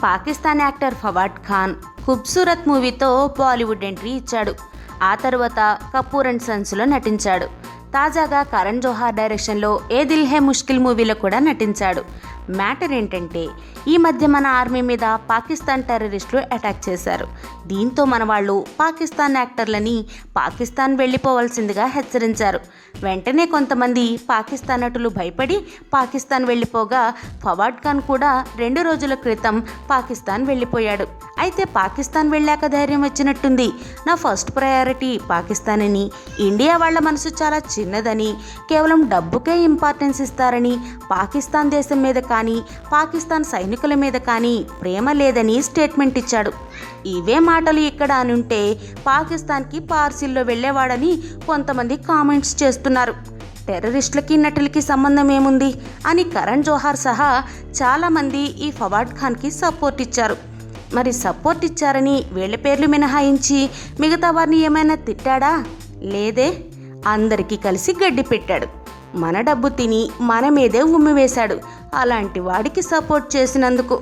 Pakistan actor Fawad Khan ఖూబ్సూరత్ మూవీతో Bollywood entry ఇచ్చాడు. ఆ తర్వాత కపూర్ అండ్ సన్స్లో నటించాడు. తాజాగా కరణ్ జోహార్ డైరెక్షన్లో ఏ దిల్ హే ముష్కిల్ మూవీలో కూడా నటించాడు. మ్యాటర్ ఏంటంటే, ఈ మధ్య మన ఆర్మీ మీద పాకిస్తాన్ టెర్రరిస్టులు అటాక్ చేశారు. దీంతో మన వాళ్ళు పాకిస్తాన్ యాక్టర్లని పాకిస్తాన్ వెళ్ళిపోవాల్సిందిగా హెచ్చరించారు. వెంటనే కొంతమంది పాకిస్తాన్ నటులు భయపడి పాకిస్తాన్ వెళ్ళిపోగా ఫవాద్ ఖాన్ కూడా 2 రోజుల క్రితం పాకిస్తాన్ వెళ్ళిపోయాడు. అయితే పాకిస్తాన్ వెళ్ళాక ధైర్యం వచ్చినట్టుంది. నా ఫస్ట్ ప్రయారిటీ పాకిస్తాన్ అని, ఇండియా వాళ్ళ మనసు చాలా చిన్నదని, కేవలం డబ్బుకే ఇంపార్టెన్స్ ఇస్తారని, పాకిస్తాన్ దేశం మీద కానీ పాకిస్తాన్ సైనికుల మీద కానీ ప్రేమ లేదని స్టేట్మెంట్ ఇచ్చాడు. ఇవే మాటలు ఇక్కడ అనుంటే పాకిస్తాన్కి పార్సిల్లో వెళ్ళేవాడని కొంతమంది కామెంట్స్ చేస్తున్నారు. టెర్రరిస్టులకి నటులకి సంబంధం ఏముంది అని కరణ్ జోహార్ సహా చాలామంది ఈ ఫవాద్ ఖాన్కి సపోర్ట్ ఇచ్చారు. మరి సపోర్ట్ ఇచ్చారని వీళ్ళ పేర్లు మినహాయించి మిగతా వారిని ఏమైనా తిట్టాడా? లేదే, అందరికీ కలిసి గడ్డి పెట్టాడు. మన డబ్బు తిని మన మీదే ఉమ్మివేశాడు. అలాంటి వాడికి సపోర్ట్ చేసినందుకు